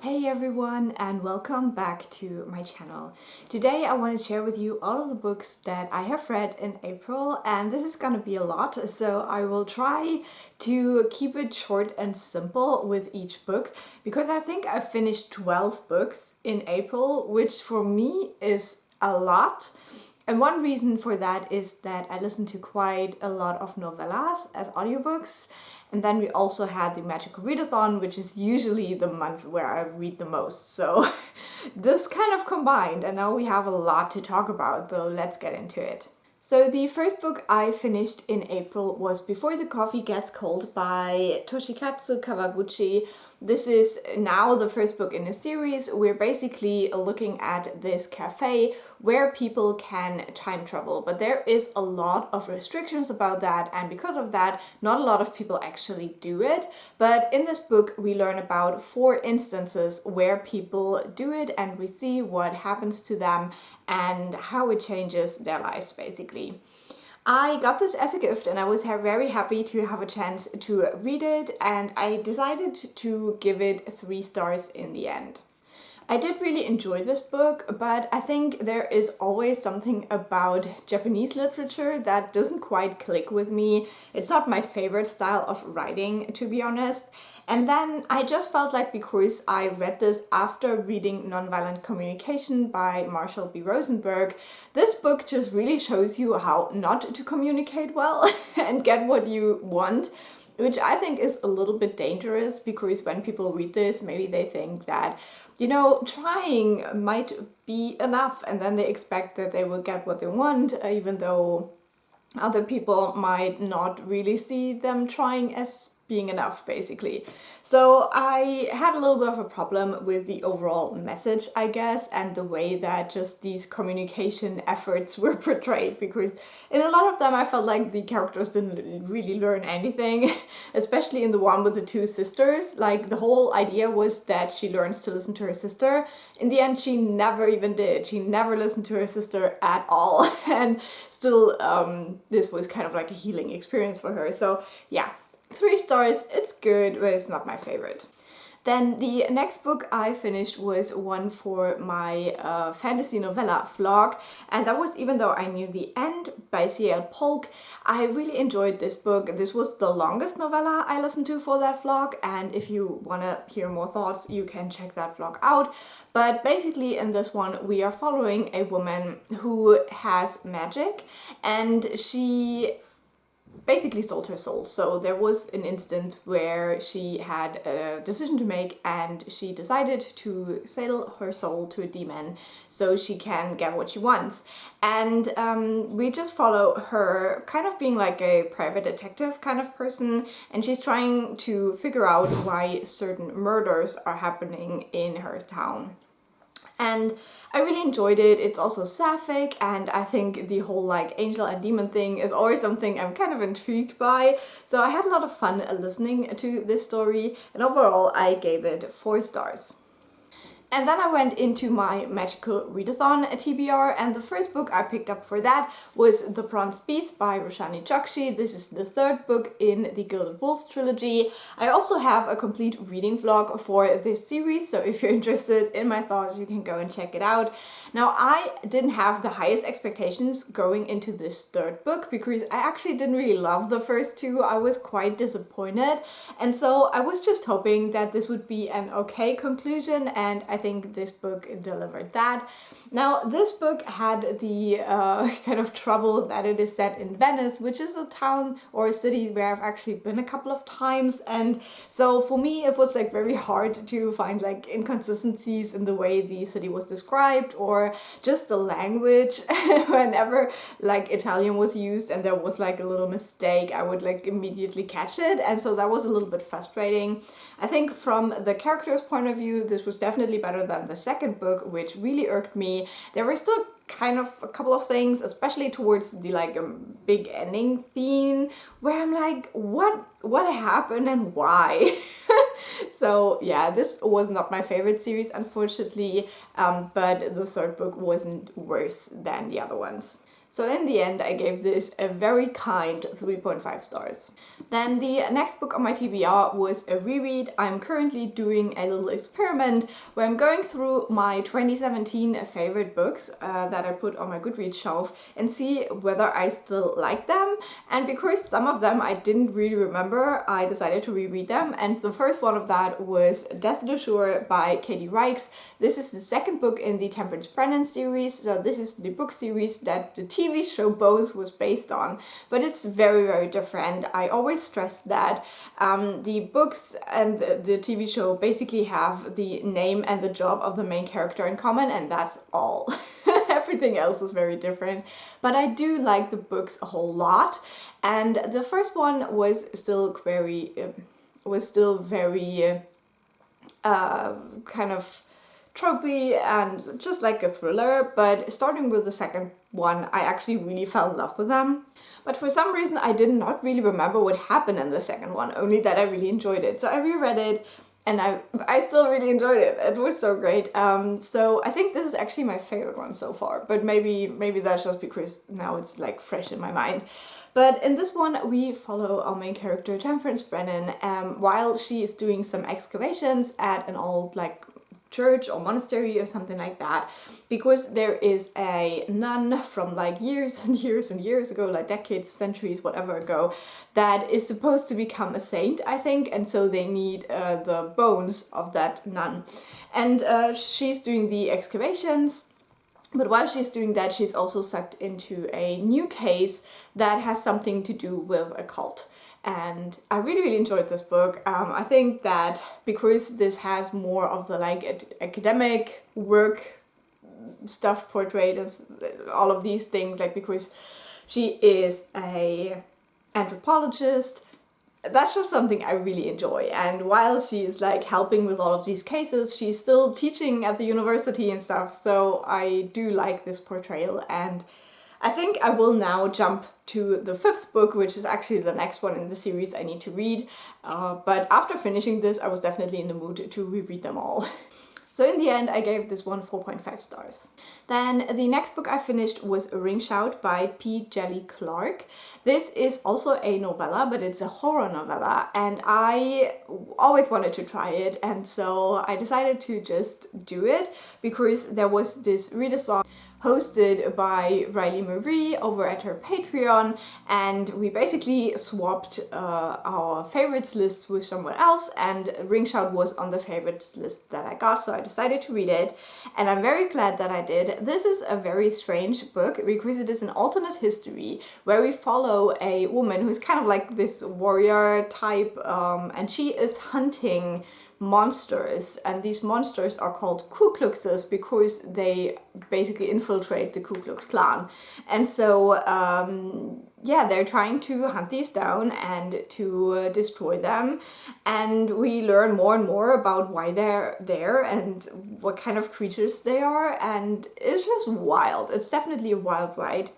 Hey everyone, and welcome back to my channel. Today I want to share with you all of the books that I have read in April, and this is gonna be a lot, so I will try to keep it short and simple with each book because I think I finished 12 books in April, which for me is a lot. And one reason for that is that I listened to quite a lot of novellas as audiobooks. And then we also had the Magical Readathon, which is usually the month where I read the most. So this kind of combined, and now we have a lot to talk about, so let's get into it. So the first book I finished in April was Before the Coffee Gets Cold by Toshikazu Kawaguchi. This is now the first book in a series. We're basically looking at this cafe where people can time travel, but there is a lot of restrictions about that, and because of that, not a lot of people actually do it. But in this book, we learn about 4 instances where people do it, and we see what happens to them and how it changes their lives, basically. I got this as a gift and I was very happy to have a chance to read it, and I decided to give it 3 stars in the end. I did really enjoy this book, but I think there is always something about Japanese literature that doesn't quite click with me. It's not my favorite style of writing, to be honest. And then I just felt like because I read this after reading Nonviolent Communication by Marshall B. Rosenberg, this book just really shows you how not to communicate well and get what you want. Which I think is a little bit dangerous, because when people read this, maybe they think that, you know, trying might be enough, and then they expect that they will get what they want, even though other people might not really see them trying as being enough, basically. So I had a little bit of a problem with the overall message, I guess, and the way that just these communication efforts were portrayed, because in a lot of them I felt like the characters didn't really learn anything, especially in the one with the 2 sisters. Like, the whole idea was that she learns to listen to her sister. In the end, she never even did. She never listened to her sister at all, and still this was kind of like a healing experience for her. So yeah, 3 stars, it's good, but it's not my favorite. Then the next book I finished was one for my fantasy novella vlog, and that was Even Though I Knew the End by C.L. Polk. I really enjoyed this book. This was the longest novella I listened to for that vlog, and if you want to hear more thoughts, you can check that vlog out. But basically in this one, we are following a woman who has magic, and she basically sold her soul. So there was an instant where she had a decision to make, and she decided to sell her soul to a demon so she can get what she wants. And we just follow her kind of being like a private detective kind of person, and she's trying to figure out why certain murders are happening in her town. And I really enjoyed it. It's also sapphic, and I think the whole like angel and demon thing is always something I'm kind of intrigued by. So I had a lot of fun listening to this story, and overall I gave it 4 stars. And then I went into my Magical Readathon TBR, and the first book I picked up for that was The Bronze Beast by Roshani Chokshi. This is the 3rd book in the Gilded Wolves trilogy. I also have a complete reading vlog for this series, so if you're interested in my thoughts, you can go and check it out. Now, I didn't have the highest expectations going into this 3rd book because I actually didn't really love the first 2. I was quite disappointed, and so I was just hoping that this would be an okay conclusion, and I think this book delivered that. Now, this book had the kind of trouble that it is set in Venice, which is a town or a city where I've actually been a couple of times, and so for me it was like very hard to find like inconsistencies in the way the city was described, or just the language. Whenever like Italian was used and there was like a little mistake, I would like immediately catch it, and so that was a little bit frustrating. I think from the character's point of view, this was definitely better than the second book, which really irked me. There were still kind of a couple of things, especially towards the like big ending theme, where I'm like, what happened and why? So yeah, this was not my favorite series, unfortunately, but the 3rd book wasn't worse than the other ones. So in the end, I gave this a very kind 3.5 stars. Then the next book on my TBR was a reread. I'm currently doing a little experiment where I'm going through my 2017 favorite books that I put on my Goodreads shelf and see whether I still like them. And because some of them I didn't really remember, I decided to reread them. And the first one of that was Death de Jour by Katie Reichs. This is the second book in the Temperance Brennan series. So this is the book series that the TV show Bones was based on, but it's very, very different. I always stress that the books and the TV show basically have the name and the job of the main character in common, and that's all. Everything else is very different, but I do like the books a whole lot. And the first one was still very kind of tropey and just like a thriller, but starting with the second one, I actually really fell in love with them. But for some reason, I did not really remember what happened in the second one, only that I really enjoyed it. So I reread it, and I still really enjoyed it. It was so great. So I think this is actually my favorite one so far, but maybe that's just because now it's like fresh in my mind. But in this one, we follow our main character, Temperance Brennan, while she is doing some excavations at an old like church or monastery or something like that, because there is a nun from like years and years and years ago, like decades, centuries, whatever ago, that is supposed to become a saint, I think, and so they need the bones of that nun. And she's doing the excavations. But while she's doing that, she's also sucked into a new case that has something to do with a cult. And I really, really enjoyed this book. I think that because this has more of the like academic work stuff portrayed as all of these things, like because she is a anthropologist, that's just something I really enjoy. And while she is like helping with all of these cases, she's still teaching at the university and stuff. So I do like this portrayal, and I think I will now jump to the fifth book, which is actually the next one in the series I need to read. But after finishing this, I was definitely in the mood to reread them all. So in the end, I gave this one 4.5 stars. Then the next book I finished was Ring Shout by P. Djeli Clark. This is also a novella, but it's a horror novella, and I always wanted to try it, and so I decided to just do it because there was this readathon hosted by Riley Marie over at her Patreon, and we basically swapped our favorites lists with someone else, and Ring Shout was on the favorites list that I got, so I decided to read it, and I'm very glad that I did. This is a very strange book because it is an alternate history where we follow a woman who's kind of like this warrior type, and she is hunting monsters, and these monsters are called Ku Kluxes because they basically infiltrate the Ku Klux Klan. And so yeah, they're trying to hunt these down and to destroy them, and we learn more and more about why they're there and what kind of creatures they are, and it's just wild. It's definitely a wild ride.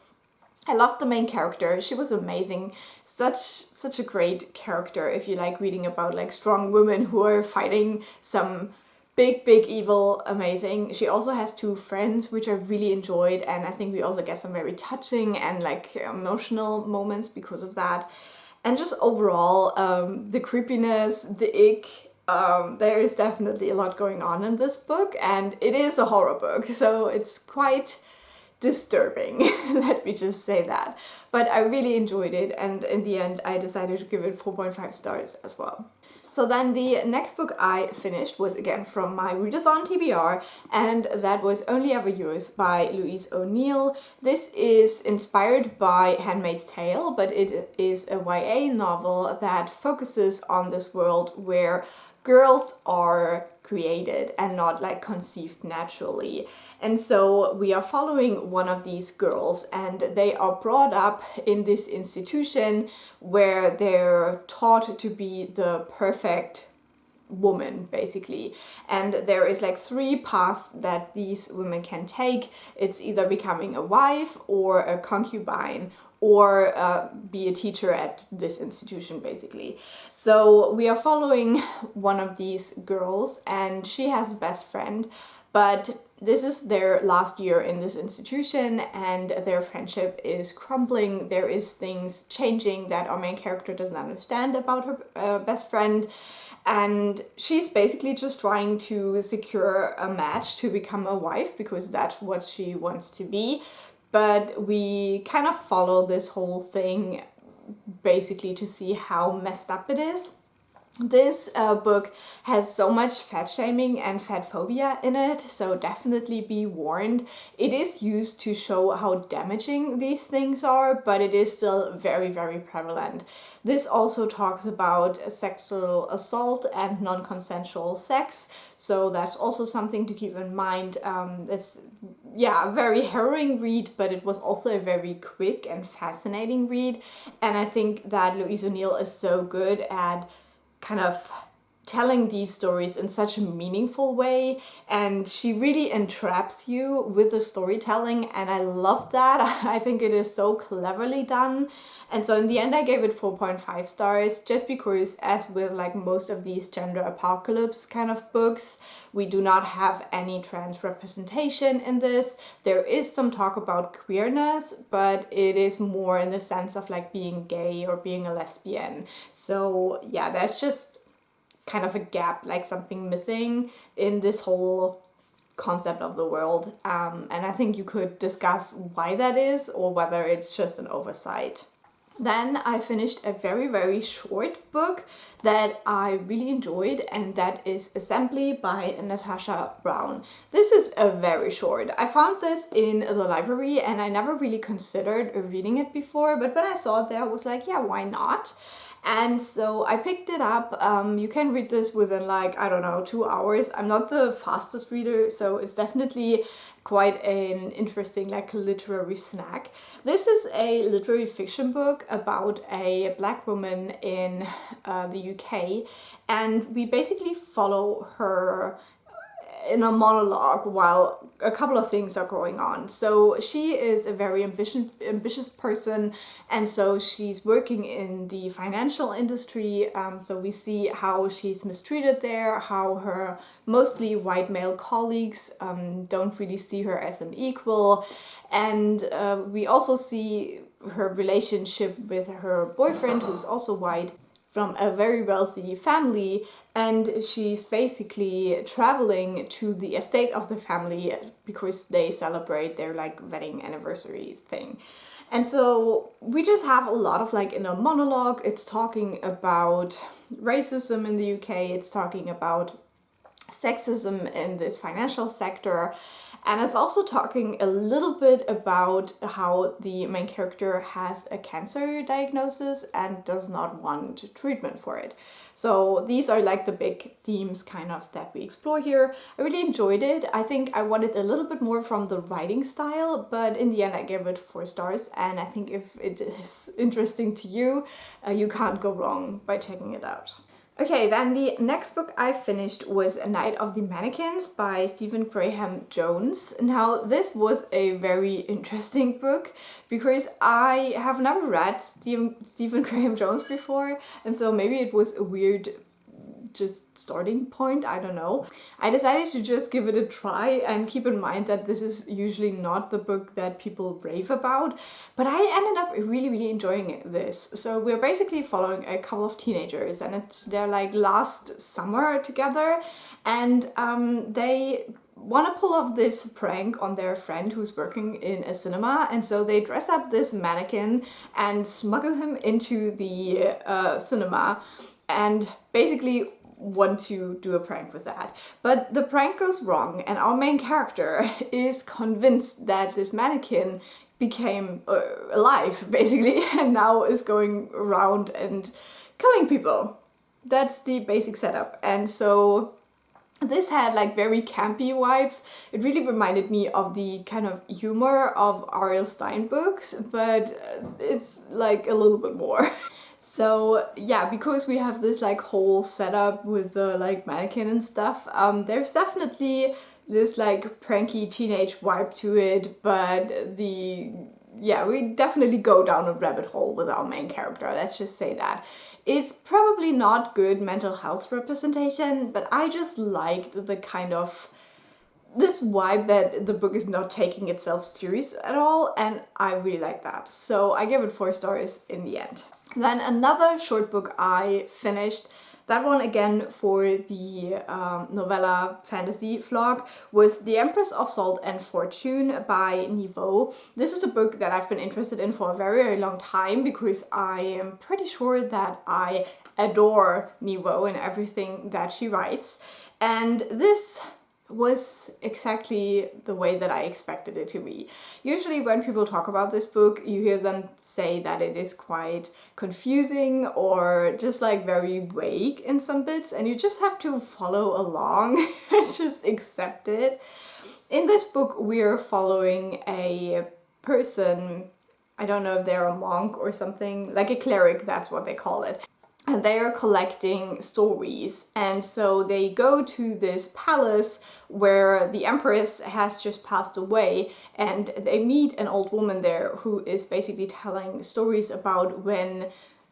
I loved the main character. She was amazing. Such a great character if you like reading about like strong women who are fighting some big evil. Amazing. She also has two friends, which I really enjoyed, and I think we also get some very touching and like emotional moments because of that. And just overall, the creepiness, the ick, there is definitely a lot going on in this book, and it is a horror book, so it's quite disturbing, let me just say that. But I really enjoyed it, and in the end I decided to give it 4.5 stars as well. So then the next book I finished was again from my Readathon TBR, and that was Only Ever Yours by Louise O'Neill. This is inspired by Handmaid's Tale, but it is a YA novel that focuses on this world where girls are created and not like conceived naturally. And so we are following one of these girls, and they are brought up in this institution where they're taught to be the perfect woman, basically. And there is like 3 paths that these women can take. It's either becoming a wife or a concubine or be a teacher at this institution basically. So we are following one of these girls, and she has a best friend, but this is their last year in this institution and their friendship is crumbling. There is things changing that our main character doesn't understand about her best friend, and she's basically just trying to secure a match to become a wife because that's what she wants to be. But we kind of follow this whole thing basically to see how messed up it is. This book has so much fat shaming and fat phobia in it, so definitely be warned. It is used to show how damaging these things are, but it is still very, very prevalent. This also talks about sexual assault and non-consensual sex, so that's also something to keep in mind. It's a very harrowing read, but it was also a very quick and fascinating read, and I think that Louise O'Neill is so good at kind of telling these stories in such a meaningful way, and she really entraps you with the storytelling, and I love that. I think it is so cleverly done, and so in the end I gave it 4.5 stars, just because, as with like most of these gender apocalypse kind of books, we do not have any trans representation in this. There is some talk about queerness, but it is more in the sense of like being gay or being a lesbian. So yeah, that's just kind of a gap, like something missing in this whole concept of the world. And I think you could discuss why that is, or whether it's just an oversight. Then I finished a very, very short book that I really enjoyed, and that is Assembly by Natasha Brown. This is a very short. I found this in the library and I never really considered reading it before, but when I saw it there I was like, yeah, why not? And so I picked it up. You can read this within like, I don't know, 2 hours. I'm not the fastest reader, so it's definitely quite an interesting like literary snack. This is a literary fiction book about a black woman in the UK, and we basically follow her in a monologue while a couple of things are going on. So she is a very ambitious person, and so she's working in the financial industry. So we see how she's mistreated there, how her mostly white male colleagues don't really see her as an equal, and we also see her relationship with her boyfriend, who's also white, from a very wealthy family, and she's basically traveling to the estate of the family because they celebrate their like wedding anniversaries thing. And so we just have a lot of like in a monologue, it's talking about racism in the UK, it's talking about sexism in this financial sector, and it's also talking a little bit about how the main character has a cancer diagnosis and does not want treatment for it. So these are like the big themes kind of that we explore here. I really enjoyed it. I think I wanted a little bit more from the writing style, but in the end I gave it 4 stars, and I think if it is interesting to you, you can't go wrong by checking it out. Okay, then the next book I finished was Night of the Mannequins by Stephen Graham Jones. Now, this was a very interesting book because I have never read Stephen Graham Jones before, and so maybe it was a weird just starting point, I don't know. I decided to just give it a try, and keep in mind that this is usually not the book that people rave about, but I ended up really enjoying this. So we're basically following a couple of teenagers, and it's their like last summer together, and they want to pull off this prank on their friend who's working in a cinema, and so they dress up this mannequin and smuggle him into the cinema and basically want to do a prank with that. But the prank goes wrong, and our main character is convinced that this mannequin became alive basically, and now is going around and killing people. That's the basic setup. And so this had like very campy vibes. It really reminded me of the kind of humor of R.L. Stine books, but it's like a little bit more. So yeah, because we have this like whole setup with the like mannequin and stuff, there's definitely this like pranky teenage vibe to it, but the yeah, we definitely go down a rabbit hole with our main character, let's just say that. It's probably not good mental health representation, but I just liked the kind of this vibe that the book is not taking itself serious at all, and I really like that. So I gave it 4 stars in the end. Then another short book I finished, that one again for the novella fantasy vlog, was The Empress of Salt and Fortune by Nghi. This is a book that I've been interested in for a very, very long time because I am pretty sure that I adore Nghi and everything that she writes. And this was exactly the way that I expected it to be. Usually when people talk about this book, you hear them say that it is quite confusing or just like very vague in some bits, and you just have to follow along and just accept it. In this book, we're following a person, I don't know if they're a monk or something, like a cleric, that's what they call it. And they are collecting stories, and so they go to this palace where the Empress has just passed away, and they meet an old woman there who is basically telling stories about when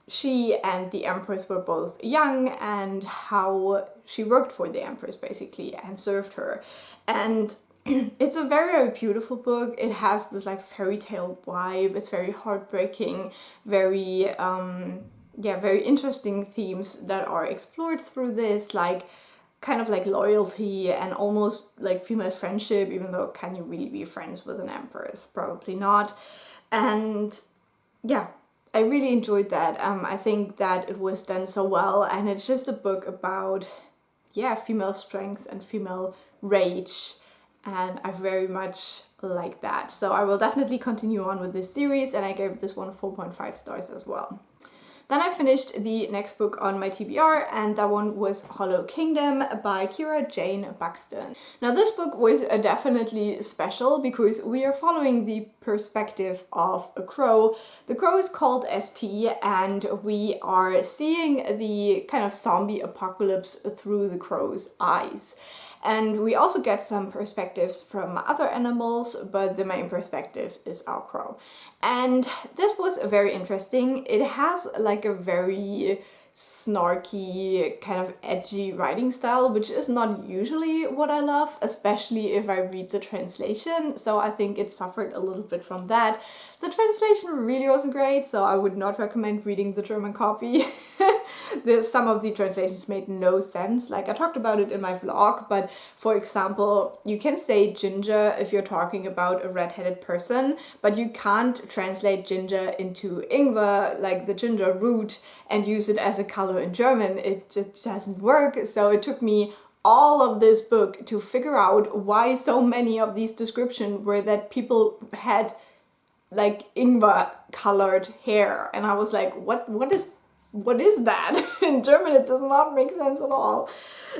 she and the Empress were both young and how she worked for the Empress basically and served her. And it's a very, very beautiful book. It has this like fairy tale vibe. It's very heartbreaking, very very interesting themes that are explored through this, like kind of like loyalty and almost like female friendship, even though can you really be friends with an empress? Probably not. And yeah, I really enjoyed that. I think that it was done so well, and it's just a book about female strength and female rage, and I very much like that. So I will definitely continue on with this series, and I gave this one 4.5 stars as well. Then I finished the next book on my TBR, and that one was Hollow Kingdom by Kira Jane Buxton. Now this book was definitely special because we are following the perspective of a crow. The crow is called ST, and we are seeing the kind of zombie apocalypse through the crow's eyes. And we also get some perspectives from other animals, but the main perspectives is our crow. And this was very interesting. It has like a very snarky, kind of edgy writing style, which is not usually what I love, especially if I read the translation. So I think it suffered a little bit from that. The translation really wasn't great, so I would not recommend reading the German copy. Some of the translations made no sense. Like I talked about it in my vlog, but for example, you can say ginger if you're talking about a red-headed person, but you can't translate ginger into ingwer, like the ginger root, and use it as a color in German. It just doesn't work. So it took me all of this book to figure out why so many of these descriptions were that people had like ingwer colored hair, and I was like, what is that? In German it does not make sense at all.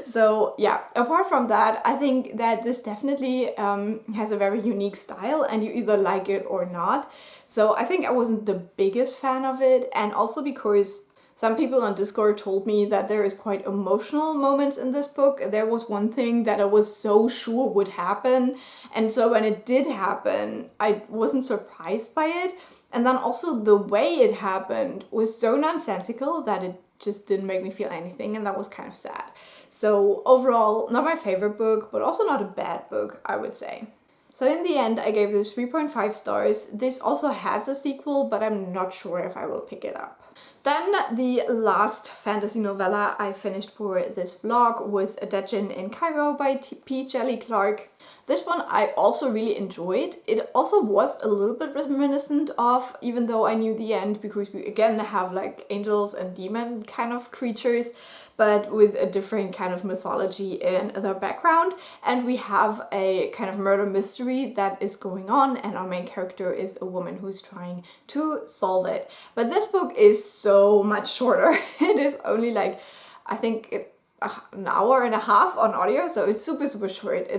So yeah, apart from that, I think that this definitely has a very unique style, and you either like it or not. So I think I wasn't the biggest fan of it, and also because some people on Discord told me that there is quite emotional moments in this book. There was one thing that I was so sure would happen, and so when it did happen, I wasn't surprised by it. And then also the way it happened was so nonsensical that it just didn't make me feel anything, and that was kind of sad. So overall, not my favorite book, but also not a bad book, I would say. So in the end, I gave this 3.5 stars. This also has a sequel, but I'm not sure if I will pick it up. Then the last fantasy novella I finished for this vlog was Djinn in Cairo by P. Djeli Clark. This one I also really enjoyed. It also was a little bit reminiscent of, even though I knew the end, because we again have like angels and demon kind of creatures, but with a different kind of mythology in the background. And we have a kind of murder mystery that is going on, and our main character is a woman who's trying to solve it. But this book is so much shorter. It is only like, I think an hour and a half on audio, so it's super, super short.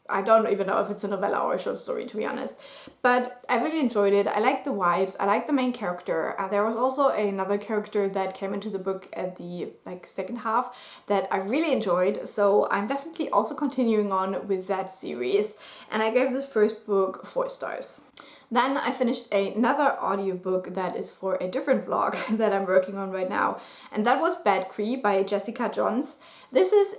I don't even know if it's a novella or a short story, to be honest. But I really enjoyed it. I liked the vibes. I liked the main character. There was also another character that came into the book at the second half that I really enjoyed. So I'm definitely also continuing on with that series. And I gave this first book 4 stars. Then I finished another audiobook that is for a different vlog that I'm working on right now, and that was Bad Cree by Jessica Johns. This is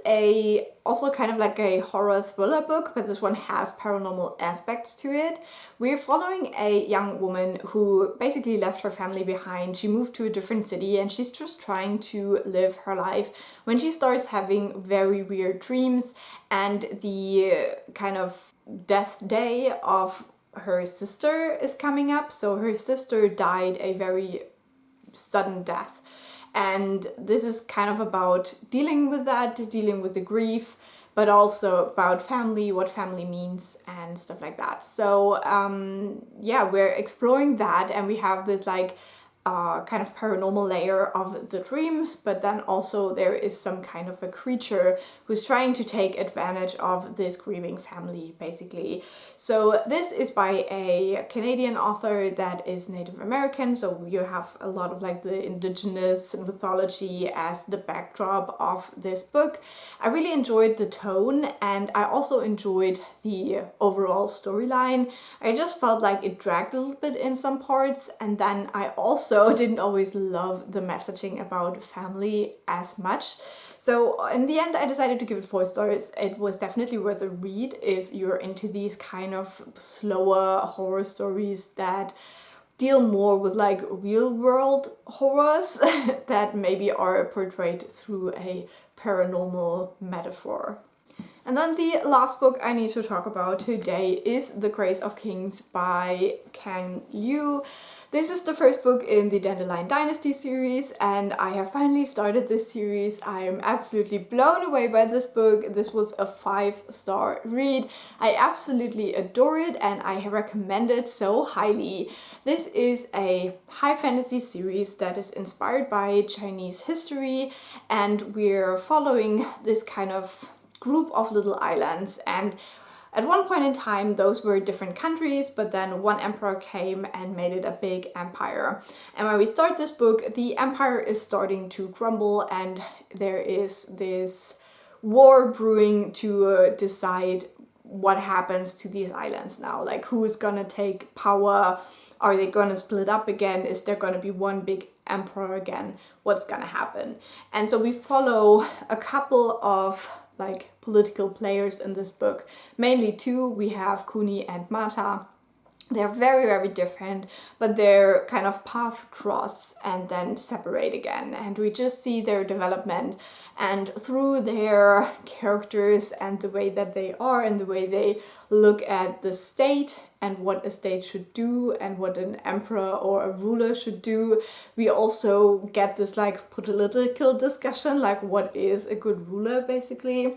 also kind of like a horror thriller book, but this one has paranormal aspects to it. We're following a young woman who basically left her family behind. She moved to a different city and she's just trying to live her life when she starts having very weird dreams, and the kind of death day of her sister is coming up. So her sister died a very sudden death, and this is kind of about dealing with that, dealing with the grief, but also about family, what family means and stuff like that. So yeah, we're exploring that, and we have this like kind of paranormal layer of the dreams, but then also there is some kind of a creature who's trying to take advantage of this grieving family, basically. So this is by a Canadian author that is Native American, so you have a lot of like the indigenous mythology as the backdrop of this book. I really enjoyed the tone, and I also enjoyed the overall storyline. I just felt like it dragged a little bit in some parts, and then I also didn't always love the messaging about family as much. So in the end I decided to give it 4 stars. It was definitely worth a read if you're into these kind of slower horror stories that deal more with like real world horrors that maybe are portrayed through a paranormal metaphor. And then the last book I need to talk about today is The Grace of Kings by Ken Liu. This is the first book in the Dandelion Dynasty series, and I have finally started this series. I am absolutely blown away by this book. This was a 5-star read. I absolutely adore it and I recommend it so highly. This is a high fantasy series that is inspired by Chinese history, and we're following this kind of group of little islands, and at one point in time those were different countries, but then one emperor came and made it a big empire. And when we start this book, the empire is starting to crumble, and there is this war brewing to decide what happens to these islands now. Like, who's gonna take power? Are they gonna split up again? Is there gonna be one big emperor again? What's gonna happen? And so we follow a couple of like political players in this book, mainly 2. We have Kuni and Mata. They're very, very different, but their kind of path cross and then separate again. And we just see their development, and through their characters and the way that they are and the way they look at the state and what a state should do and what an emperor or a ruler should do, we also get this like political discussion, like what is a good ruler basically.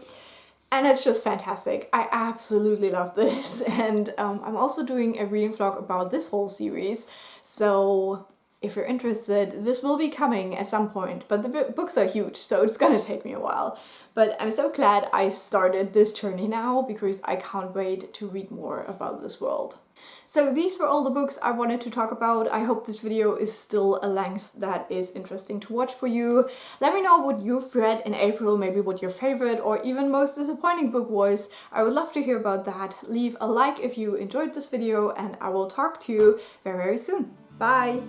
And it's just fantastic. I absolutely love this. And I'm also doing a reading vlog about this whole series. So if you're interested, this will be coming at some point. But the books are huge, so it's gonna take me a while. But I'm so glad I started this journey now, because I can't wait to read more about this world. So these were all the books I wanted to talk about. I hope this video is still a length that is interesting to watch for you. Let me know what you've read in April, maybe what your favorite or even most disappointing book was. I would love to hear about that. Leave a like if you enjoyed this video, and I will talk to you very, very soon. Bye!